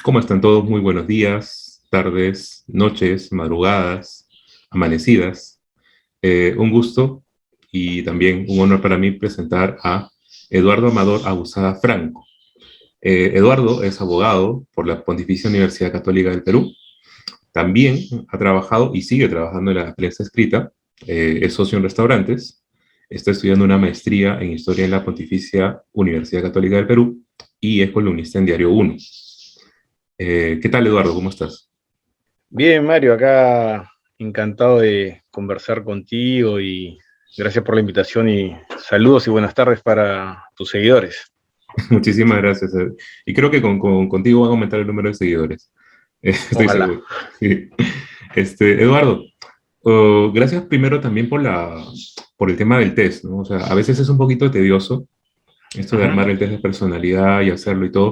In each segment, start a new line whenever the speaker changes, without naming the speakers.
¿Cómo están todos? Muy buenos días, tardes, noches, madrugadas, amanecidas. Un gusto y también un honor para mí presentar a Eduardo Amador Abusada Franco. Eduardo es abogado por la Pontificia Universidad Católica del Perú. También ha trabajado y sigue trabajando en la prensa escrita. Es socio en restaurantes. Está estudiando una maestría en Historia en la Pontificia Universidad Católica del Perú y es columnista en Diario Uno. ¿Qué tal, Eduardo? ¿Cómo estás?
Bien, Mario, acá encantado de conversar contigo y gracias por la invitación y saludos y buenas tardes para tus seguidores.
Muchísimas gracias. Y creo que contigo va a aumentar el número de seguidores. Estoy
Ojalá.
seguro. Sí. Eduardo, gracias primero también por el tema del test, ¿no? O sea, a veces es un poquito tedioso esto de armar el test de personalidad y hacerlo y todo.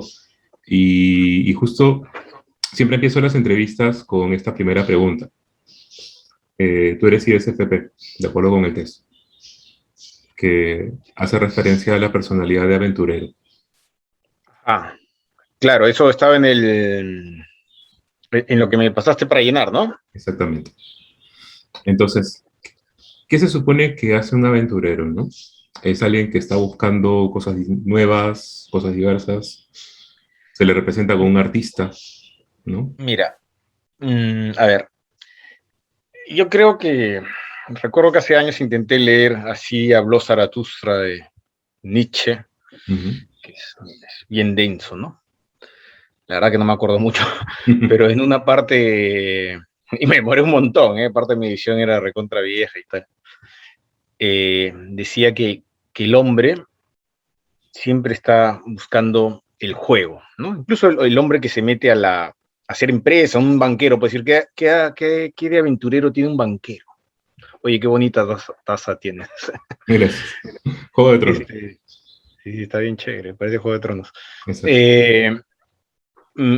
Y justo siempre empiezo las entrevistas con esta primera pregunta. Tú eres ISFP, de acuerdo con el test, que hace referencia a la personalidad de aventurero.
Ah, claro, eso estaba en lo que me pasaste para llenar, ¿no?
Exactamente. Entonces, ¿qué se supone que hace un aventurero, no? Es alguien que está buscando cosas nuevas, cosas diversas. Se le representa como un artista, ¿no?
Mira, a ver, yo creo que recuerdo que hace años intenté leer Así habló Zaratustra de Nietzsche,
Uh
que es bien denso, ¿no? La verdad que no me acuerdo mucho,
-huh.
pero en una parte, y me demoré un montón, parte de mi edición era recontra vieja y tal, decía que el hombre siempre está buscando el juego, ¿no? Incluso el hombre que se mete a hacer empresa, un banquero, puede decir, ¿qué de aventurero tiene un banquero? Oye, qué bonita taza tienes.
Gracias. Juego de Tronos.
Sí, está bien chévere, parece Juego de Tronos.
Exacto.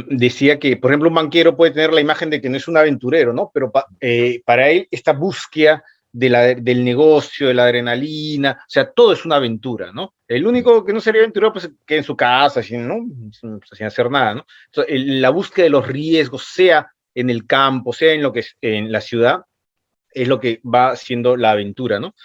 Decía que, por ejemplo, un banquero puede tener la imagen de que no es un aventurero, ¿no? Pero para él esta búsqueda del negocio, de la adrenalina, o sea, todo es una aventura, ¿no? El único que no sería aventurero, pues, que en su casa, ¿no? Sin hacer nada, ¿no? Entonces, la búsqueda de los riesgos, sea en el campo, sea en lo que es en la ciudad, es lo que va siendo la aventura, ¿no?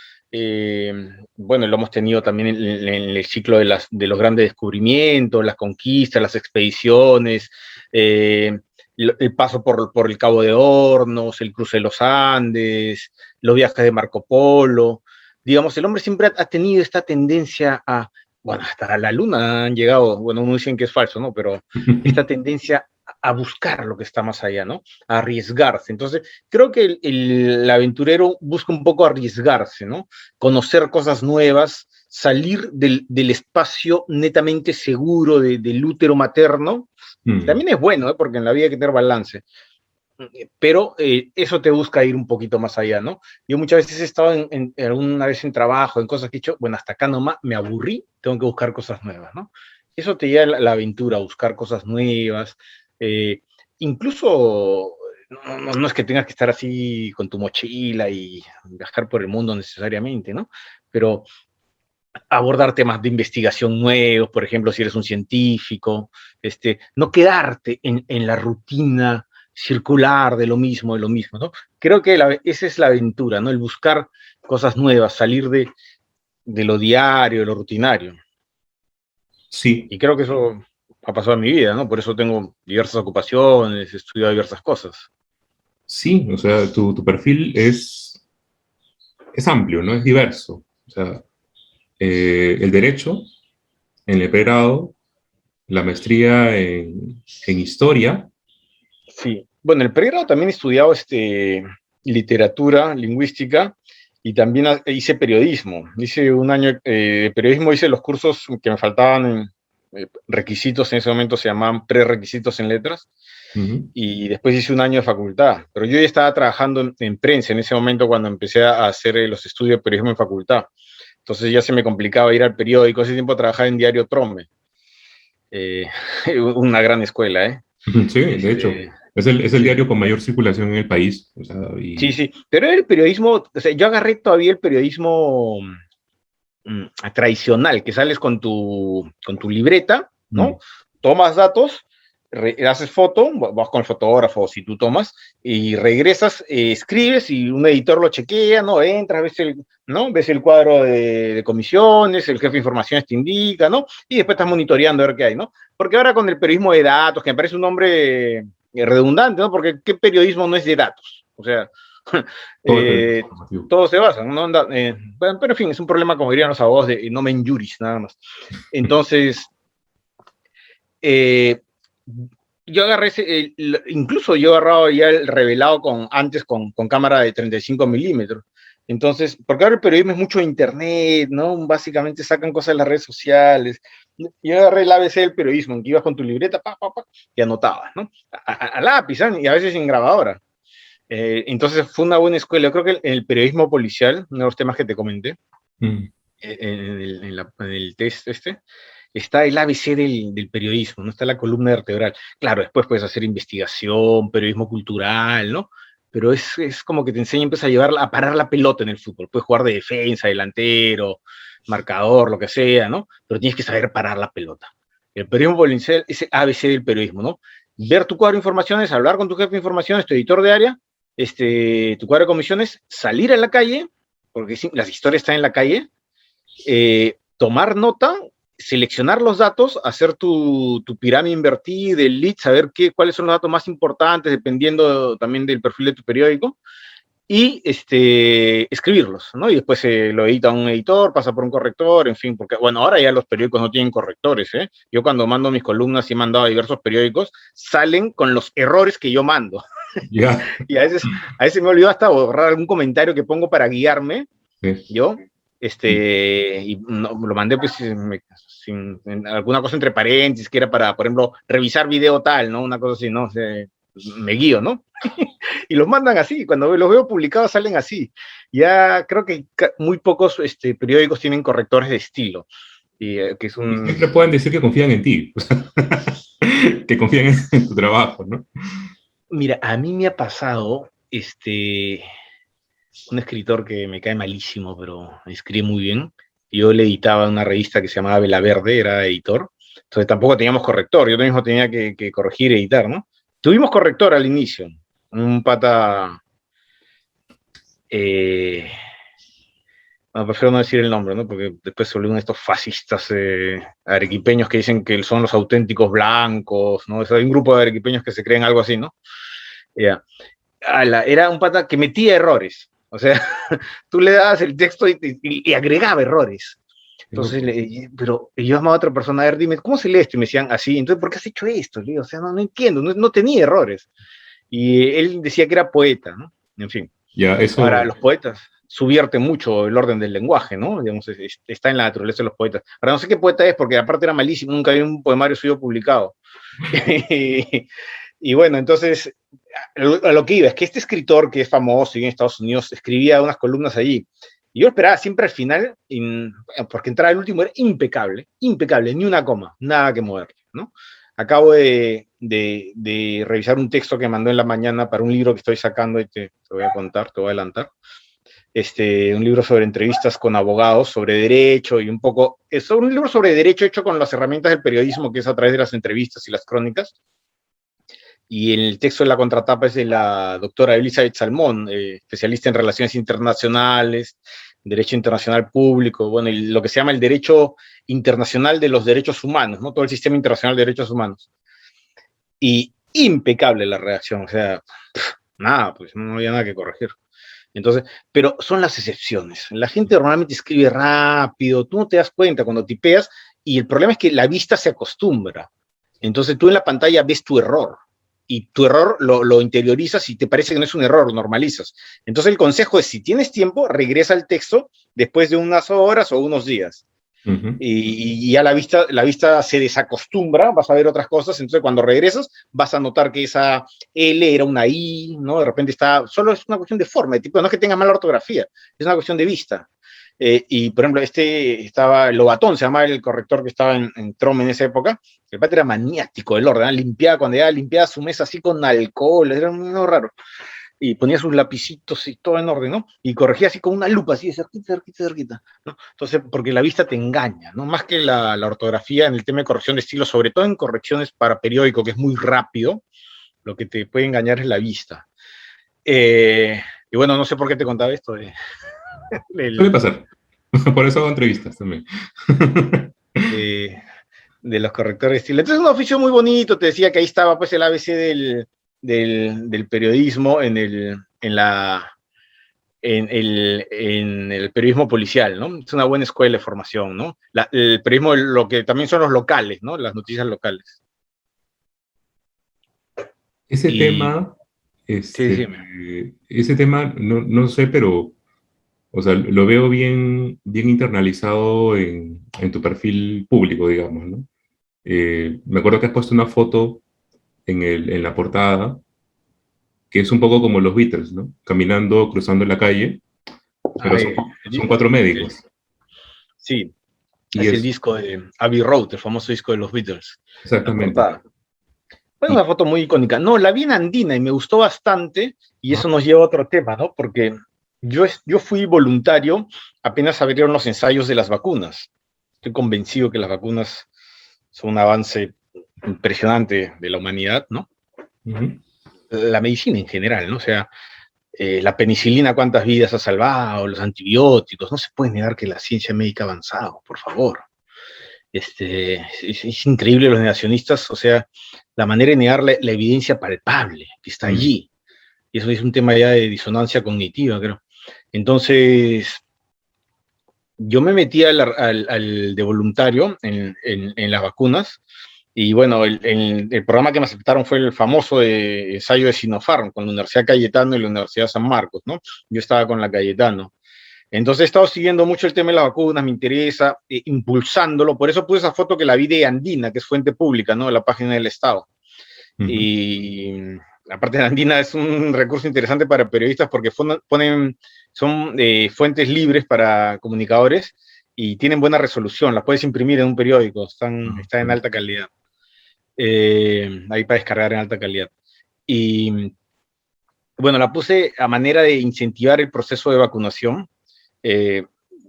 Bueno, lo hemos tenido también en el ciclo de los grandes descubrimientos, las conquistas, las expediciones, el paso por el Cabo de Hornos, el cruce de los Andes, los viajes de Marco Polo. Digamos, el hombre siempre ha tenido esta tendencia a, bueno, hasta la luna han llegado, bueno, uno dicen que es falso, ¿no? Pero esta tendencia a buscar lo que está más allá, ¿no? A arriesgarse. Entonces, creo que el aventurero busca un poco arriesgarse, ¿no? Conocer cosas nuevas, salir del espacio netamente seguro del útero materno. También es bueno, ¿eh? Porque en la vida hay que tener balance. Pero eso te busca ir un poquito más allá, ¿no? Yo muchas veces he estado alguna vez en trabajo, en cosas que he hecho, bueno, hasta acá nomás me aburrí, tengo que buscar cosas nuevas, ¿no? Eso te lleva a la aventura, a buscar cosas nuevas. Eh, Incluso no es que tengas que estar así con tu mochila y viajar por el mundo necesariamente, ¿no? Pero abordar temas de investigación nuevos, por ejemplo, si eres un científico, no quedarte en la rutina circular de lo mismo, ¿no? Creo que esa es la aventura, ¿no? El buscar cosas nuevas, salir de lo diario, de lo rutinario.
Sí,
Y creo que eso ha pasado en mi vida, ¿no? Por eso tengo diversas ocupaciones, he estudiado diversas cosas.
sí, o sea, tu perfil es amplio, ¿no? Es diverso. O sea, el derecho en el pregrado, la maestría en historia.
Sí. Bueno, en el pregrado también he estudiado literatura, lingüística, y también hice periodismo. Hice un año de periodismo, hice los cursos que me faltaban en requisitos, en ese momento se llamaban prerequisitos en letras, y después hice un año de facultad. Pero yo ya estaba trabajando en prensa en ese momento cuando empecé a hacer los estudios de periodismo en facultad. Entonces ya se me complicaba ir al periódico. Ese tiempo trabajaba en Diario Trome, eh, una gran escuela, ¿eh?
Sí, de hecho,
Este,
es el
sí.
diario con mayor circulación en el país. O sea,
Sí, sí, pero el periodismo, o sea, yo agarré todavía el periodismo tradicional, que sales con tu libreta, ¿no? Tomas datos, haces foto, vas con el fotógrafo si tú tomas, y regresas, escribes y un editor lo chequea, ¿no? Entras, ves el cuadro de comisiones, el jefe de informaciones te indica, ¿no? Y después estás monitoreando a ver qué hay, ¿no? Porque ahora con el periodismo de datos, que me parece un nombre redundante, ¿no? Porque ¿qué periodismo no es de datos? O sea, todo se basa, ¿no? Bueno, pero en fin, es un problema, como dirían los abogados, de nomen juris, nada más. Entonces, yo agarré incluso yo agarraba ya el revelado antes con cámara de 35 milímetros. Entonces, porque ahora el periodismo es mucho internet, ¿no? Básicamente sacan cosas de las redes sociales. Yo agarré el ABC del periodismo, en que ibas con tu libreta, y anotabas, ¿no? A lápiz, ¿eh? Y a veces en grabadora. Entonces fue una buena escuela. Yo creo que el periodismo policial, uno de los temas que te comenté, en el test está el ABC del periodismo, ¿no? Está la columna vertebral. Claro, después puedes hacer investigación, periodismo cultural, ¿no? Pero es como que te enseña, empieza a parar la pelota en el fútbol. Puedes jugar de defensa, delantero, marcador, lo que sea, ¿no? Pero tienes que saber parar la pelota. El periodismo policial es el ABC del periodismo, ¿no? Ver tu cuadro de informaciones, hablar con tu jefe de informaciones, tu editor de área, tu cuadro de comisiones, salir a la calle, porque las historias están en la calle, tomar nota, seleccionar los datos, hacer tu pirámide invertida, el lead, saber cuáles son los datos más importantes, dependiendo también del perfil de tu periódico, y escribirlos, ¿no? Y después lo edita un editor, pasa por un corrector, en fin, porque, bueno, ahora ya los periódicos no tienen correctores, ¿eh? Yo cuando mando mis columnas y he mandado a diversos periódicos, salen con los errores que yo mando.
Yeah.
Y a veces me olvido hasta borrar algún comentario que pongo para guiarme, sí. Yo, y no, lo mandé pues sin alguna cosa entre paréntesis, que era para, por ejemplo, revisar video tal, ¿no? Una cosa así, ¿no? O sea, me guío, ¿no? Y los mandan así, cuando los veo publicados salen así. Ya creo que muy pocos periódicos tienen correctores de estilo. Y
siempre pueden decir que confían en ti, que confían en tu trabajo, ¿no?
Mira, a mí me ha pasado, un escritor que me cae malísimo, pero escribe muy bien. Yo le editaba una revista que se llamaba Vela Verde, era editor. Entonces tampoco teníamos corrector, yo mismo tenía que corregir y editar, ¿no? Tuvimos corrector al inicio, un pata... no, prefiero no decir el nombre, ¿no? Porque después se vuelven estos fascistas arequipeños que dicen que son los auténticos blancos, ¿no? Hay un grupo de arequipeños que se creen algo así, ¿no? Era un pata que metía errores. O sea, tú le dabas el texto y agregaba errores. Entonces, pero yo llamaba a otra persona, a ver, dime, ¿cómo se lee esto? Y me decían así, entonces, ¿por qué has hecho esto? O sea, no entiendo, no tenía errores. Y él decía que era poeta, ¿no? En fin.
Ya, eso...
Ahora, los poetas subvierten mucho el orden del lenguaje, ¿no? Digamos, está en la naturaleza de los poetas. Ahora, no sé qué poeta es, porque aparte era malísimo, nunca había un poemario suyo publicado. Y bueno, entonces, a lo que iba es que este escritor que es famoso y en Estados Unidos escribía unas columnas allí. Y yo esperaba siempre al final, porque entrar al último era impecable, ni una coma, nada que mover, ¿no? Acabo de revisar un texto que mandó en la mañana para un libro que estoy sacando y te voy a contar, te voy a adelantar. Un libro sobre entrevistas con abogados, sobre derecho y un poco... Es un libro sobre derecho hecho con las herramientas del periodismo, que es a través de las entrevistas y las crónicas. Y el texto de la contratapa es de la doctora Elizabeth Salmón, especialista en relaciones internacionales, derecho internacional público, bueno, y lo que se llama el derecho internacional de los derechos humanos, ¿no? Todo el sistema internacional de derechos humanos. Y impecable la redacción, o sea, nada, pues no había nada que corregir. Entonces, pero son las excepciones. La gente normalmente escribe rápido, tú no te das cuenta cuando tipeas, y el problema es que la vista se acostumbra. Entonces tú en la pantalla ves tu error, y tu error lo interiorizas y te parece que no es un error, lo normalizas. Entonces el consejo es, si tienes tiempo, regresa al texto después de unas horas o unos días. Y ya la vista se desacostumbra, vas a ver otras cosas, entonces cuando regresas vas a notar que esa L era una I, ¿no? De repente solo es una cuestión de forma, de tipo, no es que tenga mala ortografía, es una cuestión de vista. Y por ejemplo, estaba Lobatón, se llamaba el corrector que estaba en Trom en esa época. El padre era maniático del orden, limpiaba, cuando ya limpiaba su mesa así con alcohol, era muy raro. y ponía sus lapicitos y todo en orden, ¿no? Y corregía así con una lupa, así de cerquita, cerquita, cerquita, ¿no? Entonces, porque la vista te engaña, ¿no? Más que la ortografía en el tema de corrección de estilo, sobre todo en correcciones para periódico, que es muy rápido, lo que te puede engañar es la vista. Y bueno, no sé por qué te contaba esto
Suele
del,
pasar. Por eso hago entrevistas también.
de, de los correctores de estilo. Entonces es un oficio muy bonito, te decía que ahí estaba pues el ABC del periodismo en el periodismo policial, ¿no? Es una buena escuela de formación, ¿no? El periodismo, lo que también son los locales, ¿no? Las noticias locales.
Ese
Y,
tema,
sí, dime.
ese tema, no sé, pero, o sea, lo veo bien internalizado en tu perfil público, digamos, ¿no? Me acuerdo que has puesto una foto en la portada, que es un poco como los Beatles, ¿no? Caminando, cruzando la calle, pero
Ay,
son cuatro médicos.
sí,
Y
es el
es
disco de Abbey Road, el famoso disco de los Beatles, la
exactamente.
portada. Fue
Y,
una foto muy icónica. No, la vi en Andina y me gustó bastante, y
ah,
eso nos lleva a otro tema, ¿no? Porque yo fui voluntario apenas abrieron los ensayos de las vacunas. Estoy convencido que las vacunas son un avance impresionante de la humanidad, ¿no?
ujú.
La medicina en general, ¿no? O sea, la penicilina, cuántas vidas ha salvado, los antibióticos, no se puede negar que la ciencia médica ha avanzado, por favor. Es increíble los negacionistas, o sea, la manera de negar la evidencia palpable que está
Mm.
allí. Y eso es un tema ya de disonancia cognitiva, creo. Entonces, yo me metí de voluntario en las vacunas, y bueno, el programa que me aceptaron fue el famoso ensayo de Sinopharm con la Universidad Cayetano y la Universidad San Marcos, ¿no? Yo estaba con la Cayetano. Entonces he estado siguiendo mucho el tema de las vacunas, me interesa, impulsándolo. Por eso puse esa foto que la vi de Andina, que es fuente pública, ¿no? De la página del Estado.
Ujú.
Y aparte de Andina es un recurso interesante para periodistas porque son fuentes libres para comunicadores y tienen buena resolución. Las puedes imprimir en un periódico, están en alta calidad. Ahí para descargar en alta calidad. Y bueno, la puse a manera de incentivar el proceso de vacunación. Eh,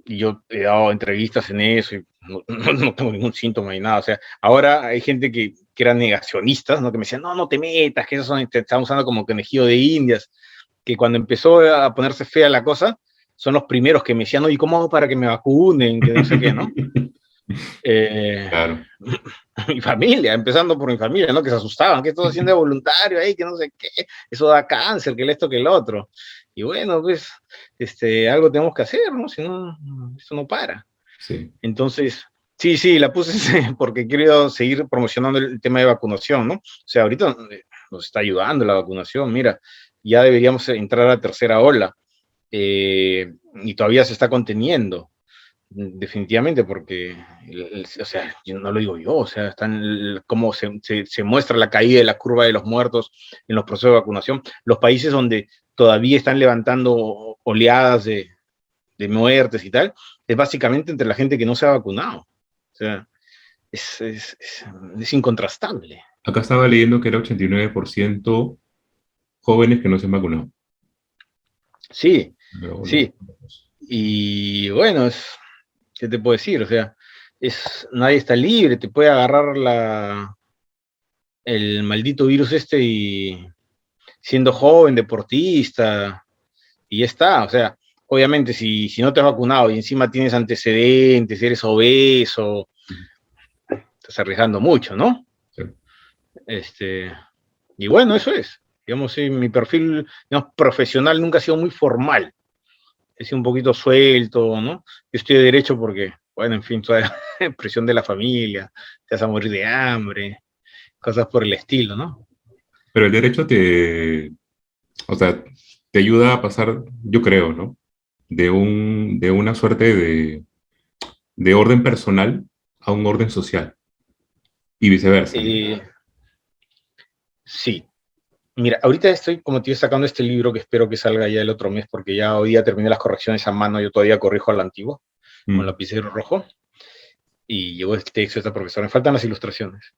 y yo he dado entrevistas en eso y no tengo ningún síntoma ni nada. O sea, ahora hay gente que eran negacionistas, ¿no? Que me decían, no te metas, que eso te están usando como conejillo de indias. Que cuando empezó a ponerse fea la cosa, son los primeros que me decían, no, ¿y cómo hago para que me vacunen? Que no sé qué, ¿no? Eh,
Claro,
mi familia, empezando por mi familia, ¿no? Que se asustaban, que estás haciendo de voluntario ahí, que no sé qué, eso da cáncer, que esto, que el otro. Y bueno, pues, algo tenemos que hacer, ¿no? Si no, esto no para.
sí.
Entonces, sí, la puse porque quiero seguir promocionando el tema de vacunación, ¿no? O sea, ahorita nos está ayudando la vacunación, mira, ya deberíamos entrar a la tercera ola, y todavía se está conteniendo. Definitivamente, porque, o sea, no lo digo yo, o sea, están cómo se muestra la caída de la curva de los muertos en los procesos de vacunación. Los países donde todavía están levantando oleadas de muertes y tal, es básicamente entre la gente que no se ha vacunado. O sea, es incontrastable.
Acá estaba leyendo que era 89% jóvenes que no se han vacunado.
Sí,
Pero,
sí. Y bueno, ¿qué te puedo decir? O sea, nadie está libre, te puede agarrar el maldito virus y siendo joven, deportista, y ya está. O sea, obviamente si no te has vacunado y encima tienes antecedentes, eres obeso, estás arriesgando mucho, ¿no?
sí.
Este, y bueno, eso es. Digamos, sí, mi perfil, digamos, profesional nunca ha sido muy formal. He sido un poquito suelto, ¿no? Yo estoy de derecho porque, bueno, en fin, toda la presión de la familia, te vas a morir de hambre, cosas por el estilo, ¿no?
Pero el derecho o sea, te ayuda a pasar, yo creo, ¿no? De una suerte de orden personal a un orden social y viceversa, ¿no?
Eh, sí. Mira, ahorita estoy, como te iba sacando este libro que espero que salga ya el otro mes, porque ya hoy día terminé las correcciones a mano, yo todavía corrijo al antiguo, con
Mm.
lapicero rojo, y llegó este texto de esta profesora. Me faltan las ilustraciones.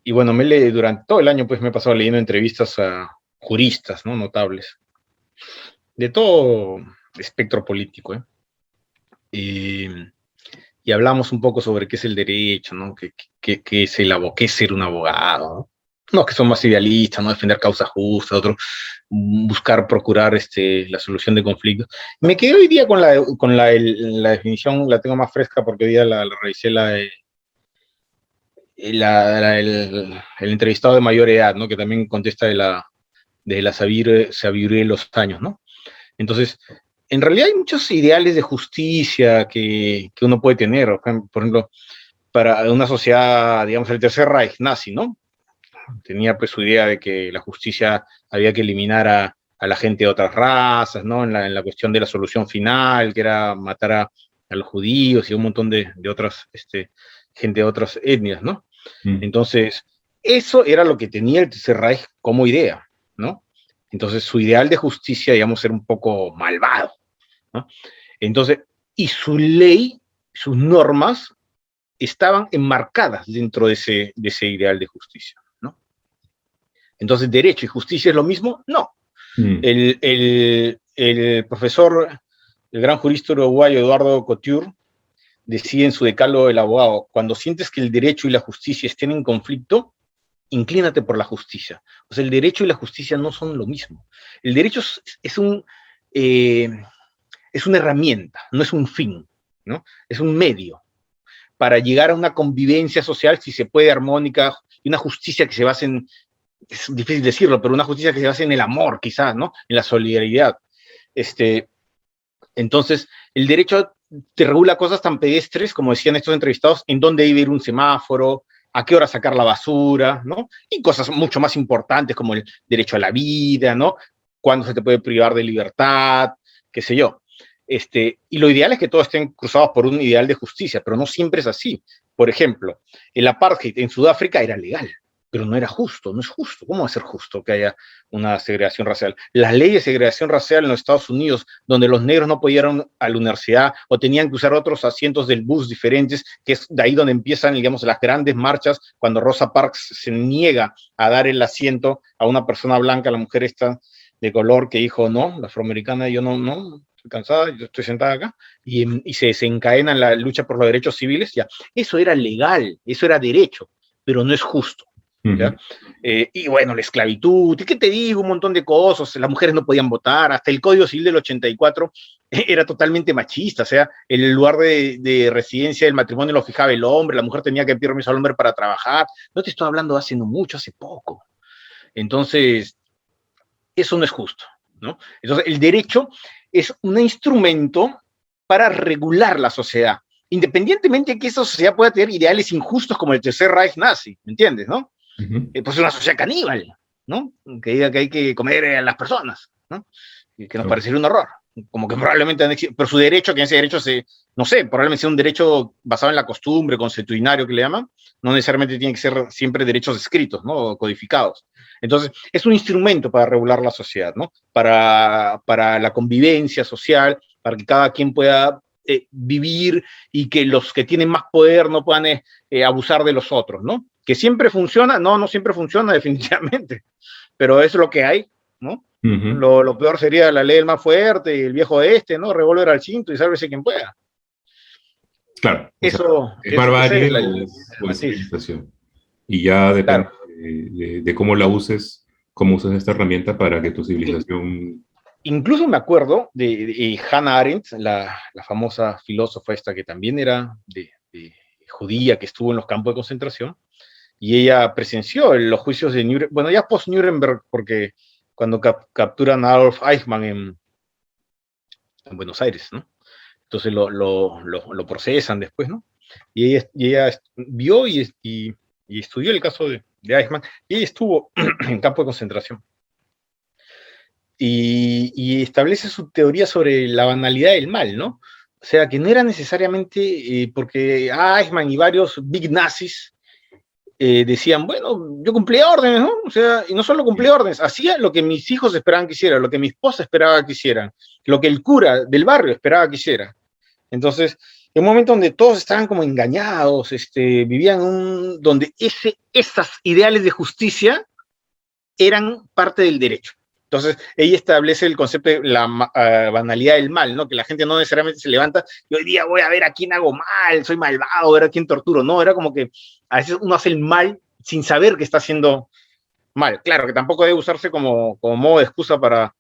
Y bueno, durante todo el año pues me he pasado leyendo entrevistas a juristas, ¿no? Notables. de todo espectro político, ¿eh? Y hablamos un poco sobre qué es el derecho, ¿no? Qué es qué es ser un abogado, ¿no? Unos que son más idealistas, ¿no? Defender causas justas, otros buscar procurar la solución de conflictos. Me quedé hoy día con la definición, la tengo más fresca porque hoy día la revisé el entrevistado de mayor edad, ¿no? Que también contesta de la sabiduría de los años, ¿no? Entonces, en realidad hay muchos ideales de justicia que uno puede tener. Por ejemplo, para una sociedad, digamos, el Tercer Reich nazi, ¿no? Tenía pues su idea de que la justicia había que eliminar a la gente de otras razas, ¿no? En la cuestión de la solución final, que era matar a los judíos y un montón de otras, gente de otras etnias, ¿no? Entonces, eso era lo que tenía el Tercer Reich como idea, ¿no? Entonces, su ideal de justicia, digamos, era un poco malvado, ¿no? Entonces, y su ley, sus normas, estaban enmarcadas dentro de ese ideal de justicia, ¿no? Entonces, ¿derecho y justicia es lo mismo? No. El profesor, el gran jurista uruguayo Eduardo Couture, decía en su decálogo del abogado: cuando sientes que el derecho y la justicia estén en conflicto, inclínate por la justicia. O sea, el derecho y la justicia no son lo mismo. El derecho es una herramienta, no es un fin, ¿no? Es un medio para llegar a una convivencia social, si se puede, armónica, y una justicia que se base en, es difícil decirlo, pero una justicia que se base en el amor, quizás, ¿no? En la solidaridad. Entonces, el derecho te regula cosas tan pedestres, como decían estos entrevistados, en dónde debe ir un semáforo, a qué hora sacar la basura, ¿no? Y cosas mucho más importantes como el derecho a la vida, ¿no? Cuándo se te puede privar de libertad, qué sé yo. Y lo ideal es que todos estén cruzados por un ideal de justicia, pero no siempre es así. Por ejemplo, el apartheid en Sudáfrica era legal, pero no era justo, no es justo. ¿Cómo va a ser justo que haya una segregación racial? Las leyes de segregación racial en los Estados Unidos, donde los negros no podían ir a la universidad o tenían que usar otros asientos del bus diferentes, que es de ahí donde empiezan, digamos, las grandes marchas, cuando Rosa Parks se niega a dar el asiento a una persona blanca, la mujer esta de color, que dijo: no, la afroamericana, yo no, estoy cansada, yo estoy sentada acá, y se desencadena en la lucha por los derechos civiles. Ya, eso era legal, eso era derecho, pero no es justo. ¿Ya? Y bueno, la esclavitud, ¿qué te digo? Un montón de cosas, las mujeres no podían votar, hasta el Código Civil del 84 era totalmente machista, o sea, el lugar de residencia del matrimonio lo fijaba el hombre, la mujer tenía que pedir permiso al hombre para trabajar. No te estoy hablando de hace no mucho, hace poco. Entonces, eso no es justo, ¿no? Entonces, el derecho es un instrumento para regular la sociedad, independientemente de que esa sociedad pueda tener ideales injustos como el Tercer Reich nazi, ¿me entiendes, no? Pues es una sociedad caníbal, ¿no? Que diga que hay que comer a las personas, ¿no? Y que nos parecería un horror. Como que probablemente han existido, pero su derecho, que ese derecho no sé, probablemente sea un derecho basado en la costumbre, consuetudinario que le llaman, no necesariamente tiene que ser siempre derechos escritos, ¿no? O codificados. Entonces, es un instrumento para regular la sociedad, ¿no? Para la convivencia social, para que cada quien pueda vivir y que los que tienen más poder no puedan abusar de los otros, ¿no? Que siempre funciona, no siempre funciona definitivamente, pero es lo que hay, ¿no? Lo peor sería la ley del más fuerte y el viejo ¿no? Revólver al cinto y sálvese quien pueda.
Claro.
Eso
es barbarie
o
es civilización. Y ya depende de cómo la uses, cómo usas esta herramienta para que tu civilización...
Incluso me acuerdo de Hannah Arendt, la famosa filósofa esta que también era de judía, que estuvo en los campos de concentración, y ella presenció los juicios de Nuremberg, bueno, ya post-Nuremberg, porque cuando capturan a Adolf Eichmann en Buenos Aires, ¿no? Entonces lo procesan después, ¿no? Y ella vio y estudió el caso de Eichmann, y ella estuvo en campo de concentración. Y establece su teoría sobre la banalidad del mal, ¿no? O sea, que no era necesariamente porque Eichmann y varios big nazis decían: bueno, yo cumplía órdenes, ¿no? O sea, y no solo cumplía órdenes, hacía lo que mis hijos esperaban que hiciera, lo que mi esposa esperaba que hicieran, lo que el cura del barrio esperaba que hiciera. Entonces, en un momento donde todos estaban como engañados, vivían donde esas ideales de justicia eran parte del derecho. Entonces, ella establece el concepto de la banalidad del mal, ¿no? Que la gente no necesariamente se levanta y hoy día voy a ver a quién hago mal, soy malvado, a ver a quién torturo. No, era como que a veces uno hace el mal sin saber que está haciendo mal. Claro, que tampoco debe usarse como modo de excusa para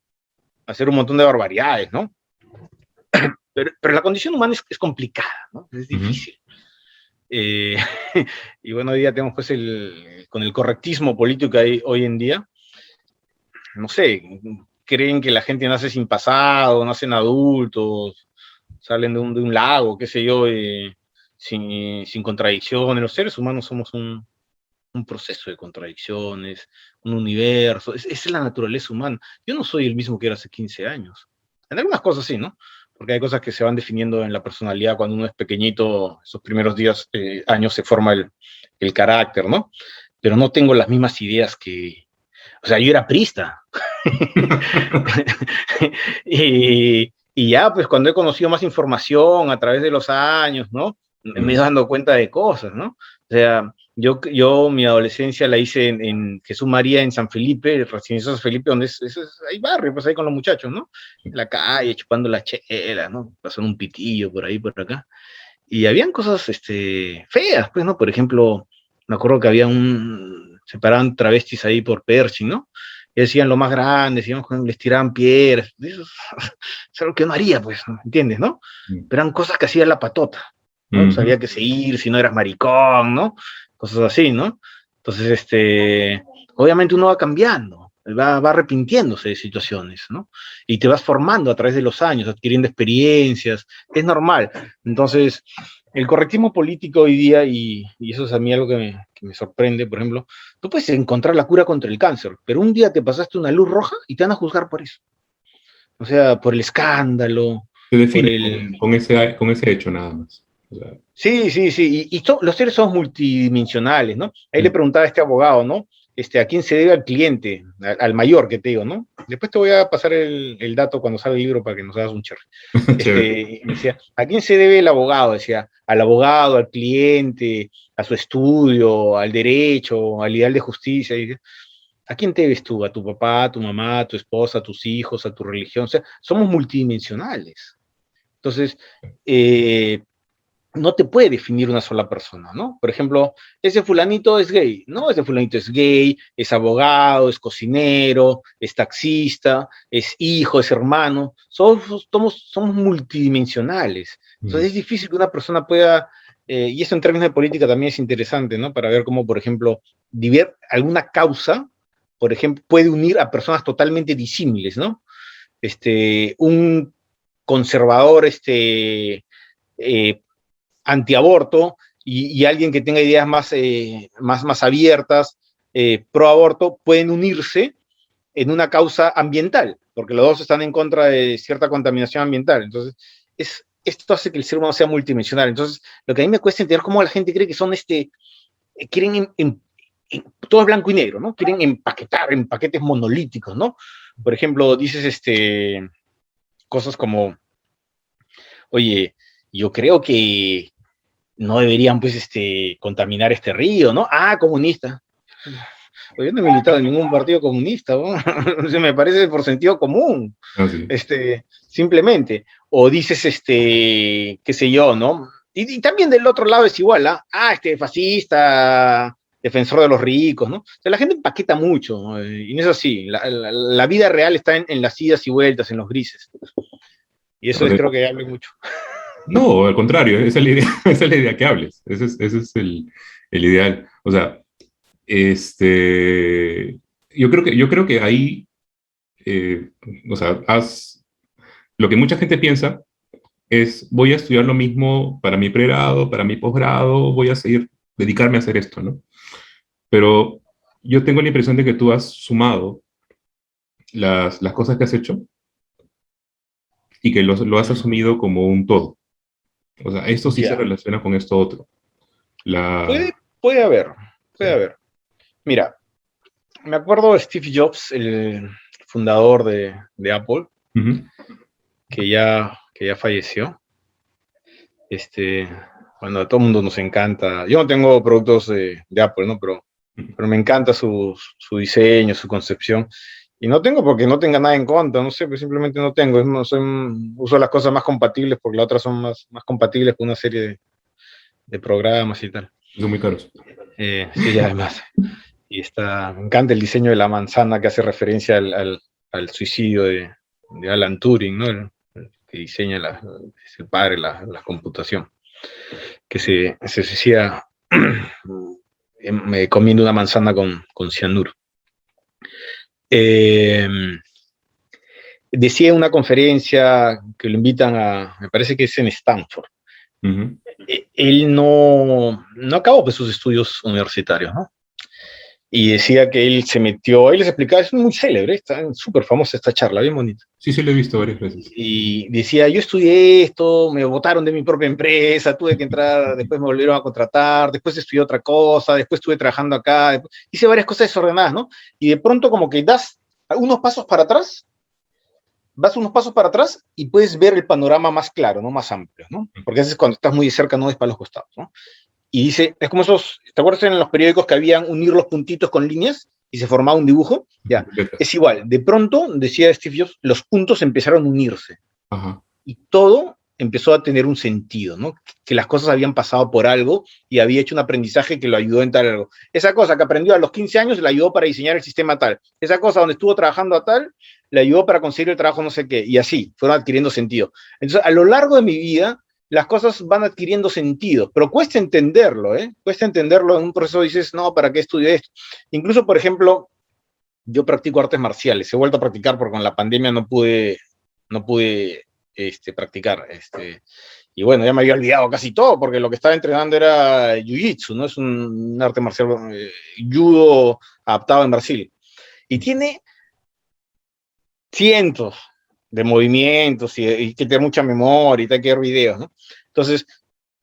hacer un montón de barbaridades, ¿no? Pero la condición humana es complicada, ¿no? Es difícil. Y bueno, hoy día tenemos pues con el correctismo político que hay hoy en día, no sé, creen que la gente nace sin pasado, nacen adultos, salen de un lago, qué sé yo, sin contradicciones. Los seres humanos somos un proceso de contradicciones, un universo, esa es la naturaleza humana. Yo no soy el mismo que era hace 15 años. En algunas cosas sí, ¿no? Porque hay cosas que se van definiendo en la personalidad cuando uno es pequeñito, esos primeros días, años se forma el carácter, ¿no? Pero no tengo las mismas ideas que... O sea, yo era priista. y ya, pues cuando he conocido más información a través de los años, ¿no? Me he ido dando cuenta de cosas, ¿no? O sea, yo mi adolescencia la hice en Jesús María, en San Felipe, Residencia San Felipe, donde hay barrio, pues ahí con los muchachos, ¿no? En la calle, chupando la chela, ¿no? Pasando un pitillo por ahí, por acá. Y habían cosas feas, pues, ¿no? Por ejemplo, me acuerdo que se paraban travestis ahí por Pershing, ¿no? Y decían lo más grande, decían, les tiraban piedras. Eso es algo que no haría, pues, ¿no? ¿Entiendes, no? Pero eran cosas que hacía la patota, ¿no? Sabía que seguir si no eras maricón, ¿no? Cosas así, ¿no? Entonces, obviamente uno va cambiando, va arrepintiéndose de situaciones, ¿no? Y te vas formando a través de los años, adquiriendo experiencias, es normal. Entonces, el correctismo político hoy día, y eso es a mí algo que me sorprende, por ejemplo, tú puedes encontrar la cura contra el cáncer, pero un día te pasaste una luz roja y te van a juzgar por eso. O sea, por el escándalo,
Se
por
define con ese hecho nada más. O sea,
sí, sí, sí, los seres son multidimensionales, ¿no? Ahí le preguntaba a este abogado, ¿no? ¿A quién se debe al cliente? Al mayor que te digo, ¿no? Después te voy a pasar el dato cuando salga el libro para que nos hagas un cherry. Me decía, ¿a quién se debe el abogado? Decía, al abogado, al cliente, a su estudio, al derecho, al ideal de justicia. Y, ¿a quién te debes tú? ¿A tu papá, a tu mamá, a tu esposa, a tus hijos, a tu religión? O sea, somos multidimensionales. Entonces, no te puede definir una sola persona, ¿no? Por ejemplo, ese fulanito es gay, ¿no? Ese fulanito es gay, es abogado, es cocinero, es taxista, es hijo, es hermano. Somos multidimensionales. Entonces es difícil que una persona pueda, y eso en términos de política también es interesante, ¿no? Para ver cómo, por ejemplo, alguna causa, por ejemplo, puede unir a personas totalmente disímiles, ¿no? Un conservador, antiaborto y alguien que tenga ideas más abiertas, pro aborto, pueden unirse en una causa ambiental, porque los dos están en contra de cierta contaminación ambiental. Entonces, esto hace que el ser humano sea multidimensional. Entonces, lo que a mí me cuesta entender cómo la gente cree que son quieren todo es blanco y negro, ¿no? Quieren empaquetar en paquetes monolíticos, ¿no? Por ejemplo, dices cosas como, oye, yo creo que no deberían, pues, contaminar este río, ¿no? Ah, comunista. Yo no he militado en ningún partido comunista, ¿no? Se me parece por sentido común.
así.
Simplemente. O dices, qué sé yo, ¿no? Y también del otro lado es igual, ¿ah? Fascista, defensor de los ricos, ¿no? O sea, la gente empaqueta mucho, ¿no? Y no es así. La vida real está en las idas y vueltas, en los grises. Y eso creo que hable mucho.
No, al contrario, esa es la idea, esa es la idea que hables. Ese es el ideal. O sea, yo creo que ahí, o sea, lo que mucha gente piensa es, voy a estudiar lo mismo para mi pregrado, para mi posgrado, voy a seguir, dedicarme a hacer esto, ¿no? Pero yo tengo la impresión de que tú has sumado las cosas que has hecho y que lo has asumido como un todo. O sea, esto sí se relaciona con esto otro.
Puede haber. Mira, me acuerdo de Steve Jobs, el fundador de Apple, que ya falleció. Bueno, a todo el mundo nos encanta. Yo no tengo productos de Apple, ¿no? Pero me encanta su diseño, su concepción. Y no tengo porque no tenga nada en contra, no sé, pues simplemente no tengo. No soy, uso las cosas más compatibles porque las otras son más compatibles con una serie de programas y tal.
Son muy caros.
Sí, además. Y me encanta el diseño de la manzana que hace referencia al suicidio de Alan Turing, ¿no? El que diseña, es el padre de la computación, que se suicida comiendo una manzana con cianuro. Decía en una conferencia que lo invitan me parece que es en Stanford.
Uh-huh.
Él no acabó pues, sus estudios universitarios, ¿no? Y decía que él se metió, él les explicaba, es muy célebre, está súper famosa esta charla, bien bonita.
Sí, sí, lo he visto varias veces.
Y decía, yo estudié esto, me botaron de mi propia empresa, tuve que entrar, después me volvieron a contratar, después estudié otra cosa, después estuve trabajando acá, hice varias cosas desordenadas, ¿no? Y de pronto como que das unos pasos para atrás, vas unos pasos para atrás y puedes ver el panorama más claro, ¿no? Más amplio, ¿no? Porque a veces cuando estás muy cerca no ves para los costados, ¿no? Y dice, es como esos, ¿te acuerdas en los periódicos que habían unir los puntitos con líneas y se formaba un dibujo? Ya, es igual. De pronto, decía Steve Jobs, los puntos empezaron a unirse.
Ajá.
Y todo empezó a tener un sentido, ¿no? Que las cosas habían pasado por algo y había hecho un aprendizaje que lo ayudó en tal algo. Esa cosa que aprendió a los 15 años le ayudó para diseñar el sistema tal. Esa cosa donde estuvo trabajando a tal, le ayudó para conseguir el trabajo no sé qué. Y así, fueron adquiriendo sentido. Entonces, a lo largo de mi vida, las cosas van adquiriendo sentido, pero cuesta entenderlo, ¿eh? Cuesta entenderlo. En un proceso dices, no, ¿para qué estudio esto? Incluso, por ejemplo, yo practico artes marciales. He vuelto a practicar porque con la pandemia no pude practicar. Y bueno, ya me había olvidado casi todo, porque lo que estaba entrenando era Jiu-Jitsu, ¿no? Es un arte marcial, judo adaptado en Brasil. Y tiene cientos de movimientos y que tener mucha memoria y hay que ver videos, ¿no? Entonces,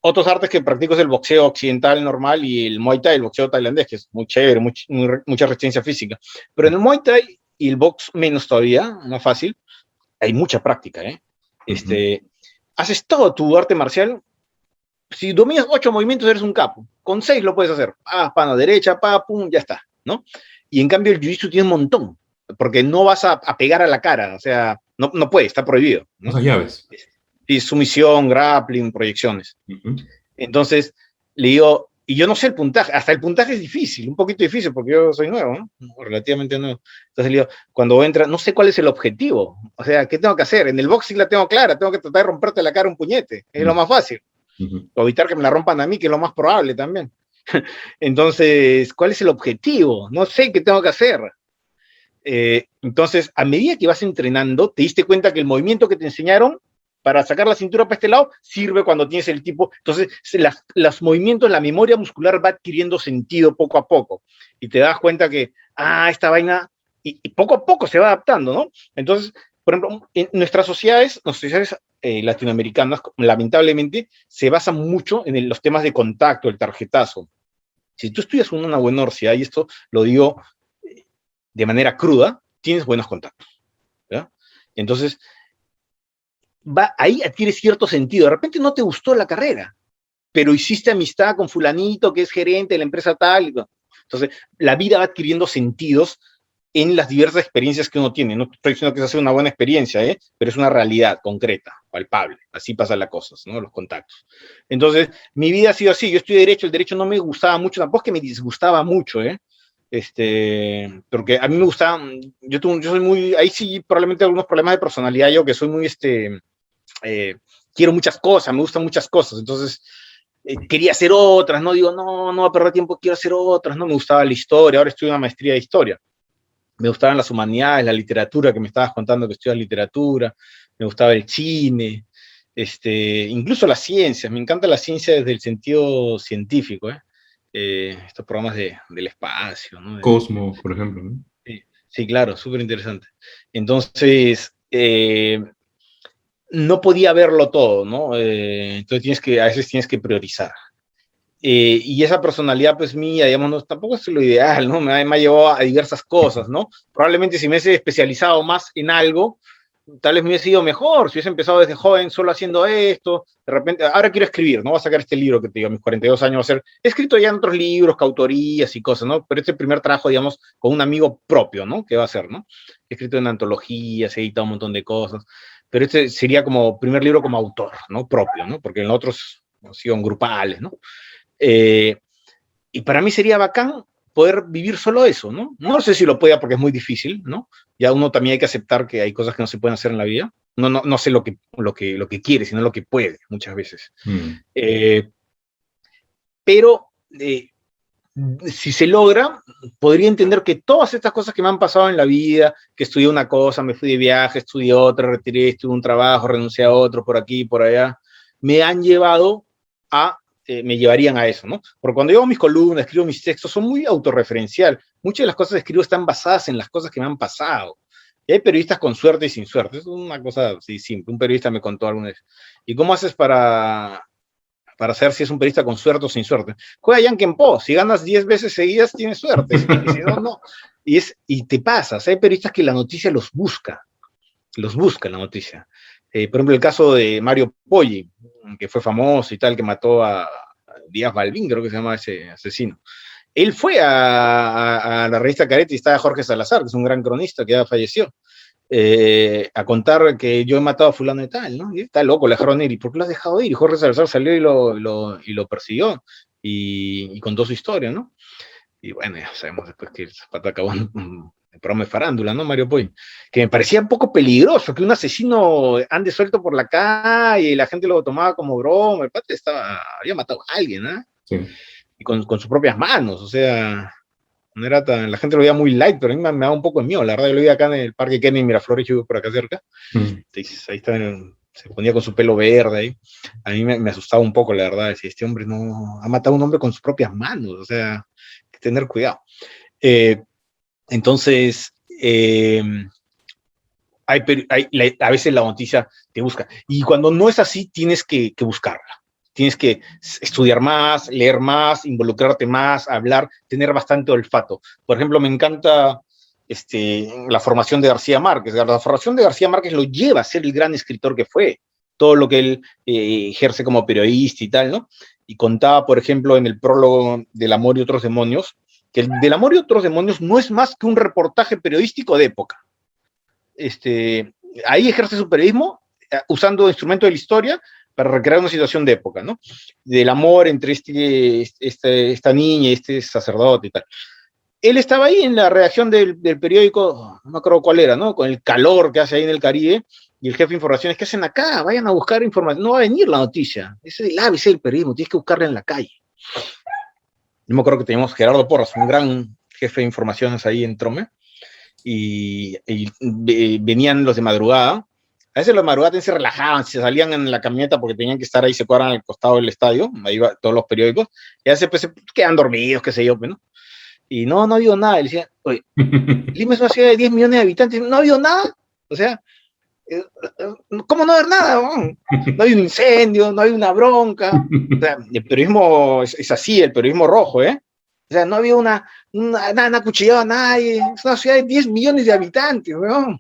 otros artes que practico es el boxeo occidental normal y el Muay Thai, el boxeo tailandés, que es muy chévere, mucha resistencia física. Pero en el Muay Thai y el box menos todavía, más fácil, hay mucha práctica, ¿eh? Haces todo tu arte marcial. Si dominas 8 movimientos, eres un capo. Con 6 lo puedes hacer. Pana derecha, pum, ya está, ¿no? Y en cambio el jiu-jitsu tiene un montón, porque no vas a pegar a la cara, o sea, no puede, está prohibido, ¿no?
Esas llaves.
Y sumisión, grappling, proyecciones. Entonces, le digo, y yo no sé el puntaje, hasta el puntaje es difícil, un poquito difícil, porque yo soy nuevo, ¿no? Relativamente nuevo. Entonces le digo, cuando entra, no sé cuál es el objetivo, o sea, ¿qué tengo que hacer? En el boxing la tengo clara, tengo que tratar de romperte la cara un puñete, es lo más fácil. O evitar que me la rompan a mí, que es lo más probable también. Entonces, ¿cuál es el objetivo? No sé qué tengo que hacer. Entonces, a medida que vas entrenando, te diste cuenta que el movimiento que te enseñaron para sacar la cintura para este lado sirve cuando tienes el tipo. Entonces, los movimientos, la memoria muscular va adquiriendo sentido poco a poco. Y te das cuenta que, esta vaina, y poco a poco se va adaptando, ¿no? Entonces, por ejemplo, en nuestras sociedades latinoamericanas, lamentablemente, se basan mucho en los temas de contacto, el tarjetazo. Si tú estudias en una buena universidad, y esto lo digo de manera cruda, tienes buenos contactos, ¿ya? Entonces, ahí adquiere cierto sentido. De repente no te gustó la carrera, pero hiciste amistad con fulanito que es gerente de la empresa tal. Entonces, la vida va adquiriendo sentidos en las diversas experiencias que uno tiene. No estoy diciendo que esa sea una buena experiencia, pero es una realidad concreta, palpable. Así pasan las cosas, ¿no? Los contactos. Entonces, mi vida ha sido así. Yo estudié Derecho, el Derecho no me gustaba mucho, tampoco es que me disgustaba mucho, porque a mí me gustaba, yo soy muy, ahí sí probablemente algunos problemas de personalidad, yo que soy muy, quiero muchas cosas, me gustan muchas cosas, entonces quería hacer otras, no digo, no voy a perder tiempo, quiero hacer otras, no me gustaba la historia, ahora estudio una maestría de historia, me gustaban las humanidades, la literatura, que me estabas contando que estudias literatura, me gustaba el cine, incluso las ciencias, me encanta la ciencia desde el sentido científico, estos programas del espacio, ¿no?
Cosmo, por ejemplo, ¿no?
Sí, claro, súper interesante. Entonces, no podía verlo todo, ¿no? Entonces a veces tienes que priorizar. Y esa personalidad, pues mía, digamos, no, tampoco es lo ideal, ¿no? Me ha llevado a diversas cosas, ¿no? Probablemente si me hubiese especializado más en algo, tal vez me hubiese ido mejor si hubiese empezado desde joven solo haciendo esto, de repente, ahora quiero escribir, ¿no? Voy a sacar este libro que te digo, a mis 42 años va a ser, he escrito ya en otros libros, coautorías y cosas, ¿no? Pero este primer trabajo, digamos, con un amigo propio, ¿no? ¿Qué va a hacer, ¿no? He escrito en antologías, he editado un montón de cosas, pero este sería como primer libro como autor, ¿no? Propio, ¿no? Porque en otros han sido grupales, ¿no? Y para mí sería bacán poder vivir solo eso, ¿no? No sé si lo pueda porque es muy difícil, ¿no? Ya uno también hay que aceptar que hay cosas que no se pueden hacer en la vida. No sé lo que quiere, sino lo que puede, muchas veces. Pero si se logra, podría entender que todas estas cosas que me han pasado en la vida, que estudié una cosa, me fui de viaje, estudié otra, retiré, estudié un trabajo, renuncié a otro, por aquí, por allá, me han llevado a me llevarían a eso, ¿no? Porque cuando yo hago mis columnas, escribo mis textos, son muy autorreferencial. Muchas de las cosas que escribo están basadas en las cosas que me han pasado. Y hay periodistas con suerte y sin suerte. Es una cosa así simple. Un periodista me contó alguna vez. ¿Y cómo haces para saber si es un periodista con suerte o sin suerte? Juega Yankee Po. Si ganas 10 veces seguidas, tienes suerte. Si no, no. Y te pasas. Hay periodistas que la noticia los busca la noticia. Por ejemplo, el caso de Mario Poggi, que fue famoso y tal, que mató a Díaz Balbín, creo que se llama ese asesino. Él fue a la revista Caretti y estaba Jorge Salazar, que es un gran cronista que ya falleció, a contar que yo he matado a fulano y tal, ¿no? Y está loco, le dejaron ir. ¿Y por qué lo has dejado ir? Y Jorge Salazar salió y lo persiguió y contó su historia, ¿no? Y bueno, ya sabemos después que el Zapata acabó en el programa de farándula, ¿no, Mario Puy? Que me parecía un poco peligroso que un asesino ande suelto por la calle y la gente lo tomaba como broma. El pata había matado a alguien, ¿eh? Sí. Y con sus propias manos, o sea, no era la gente lo veía muy light, pero a mí me daba un poco de miedo, la verdad. Yo lo vi acá en el Parque Kennedy en Miraflores, yo vivo por acá cerca. Entonces, ahí está, se ponía con su pelo verde ahí. A mí me asustaba un poco, la verdad. Decía, este hombre no ha matado a un hombre con sus propias manos, o sea, hay que tener cuidado. Entonces, a veces la noticia te busca. Y cuando no es así, tienes que buscarla. Tienes que estudiar más, leer más, involucrarte más, hablar, tener bastante olfato. Por ejemplo, me encanta la formación de García Márquez. La formación de García Márquez lo lleva a ser el gran escritor que fue. Todo lo que él ejerce como periodista y tal, ¿no? Y contaba, por ejemplo, en el prólogo del Amor y otros demonios, que el del Amor y otros demonios no es más que un reportaje periodístico de época. Ahí ejerce su periodismo usando instrumentos de la historia para recrear una situación de época, ¿no? Del amor entre esta niña y este sacerdote y tal. Él estaba ahí en la redacción del periódico, no me acuerdo cuál era, ¿no? Con el calor que hace ahí en el Caribe, y el jefe de informaciones, ¿qué hacen acá? Vayan a buscar información, no va a venir la noticia. Ese es el ABC del periodismo, tienes que buscarla en la calle. Yo me acuerdo que teníamos Gerardo Porras, un gran jefe de informaciones ahí en Trome, y venían los de madrugada. A veces los de madrugada se relajaban, se salían en la camioneta porque tenían que estar ahí, se cuadran al costado del estadio, ahí va todos los periódicos, y a veces pues, se quedan dormidos, qué sé yo, ¿no? Y no ha habido nada. Y le decía, oye, Lima es una ciudad de 10 millones de habitantes, no ha habido nada. O sea, ¿cómo no haber nada? No hay un incendio, no hay una bronca. O sea, el periodismo es así, el periodismo rojo, ¿eh? O sea, no había una cuchillada a nadie. Es una ciudad de 10 millones de habitantes, weón.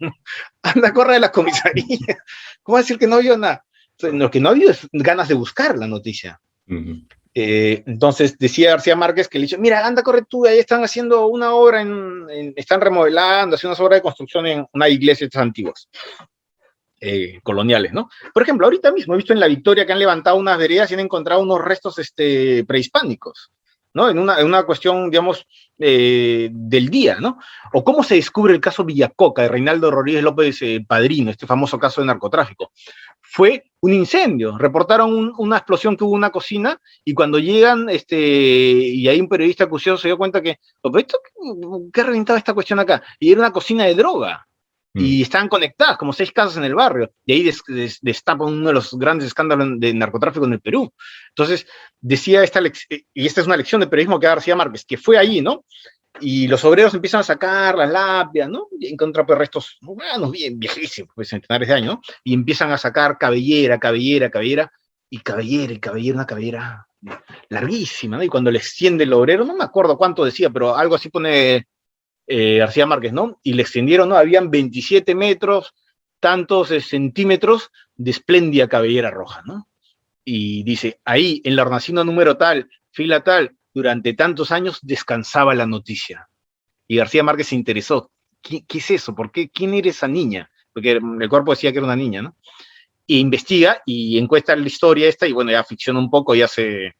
Anda, corre de la comisaría. ¿Cómo decir que no había nada? O sea, lo que no ha habido es ganas de buscar la noticia. Entonces decía García Márquez que le dice, mira, anda, corre tú, ahí están haciendo una obra, están remodelando, haciendo una obra de construcción en una iglesia de estas antiguas, coloniales, ¿no? Por ejemplo, ahorita mismo he visto en La Victoria que han levantado unas veredas y han encontrado unos restos prehispánicos, ¿no? En una cuestión, digamos, del día, ¿no? O cómo se descubre el caso Villacoca de Reinaldo Rodríguez López Padrino, este famoso caso de narcotráfico. Fue un incendio, reportaron una explosión que hubo en una cocina y cuando llegan, y hay un periodista curioso se dio cuenta que, ¿qué ha reventado esta cuestión acá? Y era una cocina de droga. Y estaban conectadas, como 6 casas en el barrio, y ahí destapan uno de los grandes escándalos de narcotráfico en el Perú. Entonces, decía y esta es una lección de periodismo que da García Márquez, que fue allí, ¿no? Y los obreros empiezan a sacar las lápidas, ¿no? Y encuentran pues, restos humanos bien viejísimos, pues centenares de años, ¿no? Y empiezan a sacar cabellera, una cabellera larguísima, ¿no? Y cuando le extiende el obrero, no me acuerdo cuánto decía, pero algo así pone García Márquez, ¿no? Y le extendieron, ¿no? Habían 27 metros tantos centímetros de espléndida cabellera roja, ¿no? Y dice, ahí, en la hornacina número tal, fila tal, durante tantos años descansaba la noticia. Y García Márquez se interesó. ¿Qué es eso? ¿Por qué? ¿Quién era esa niña? Porque el cuerpo decía que era una niña, ¿no? E investiga y encuesta la historia esta, y bueno, ya ficciona un poco y hace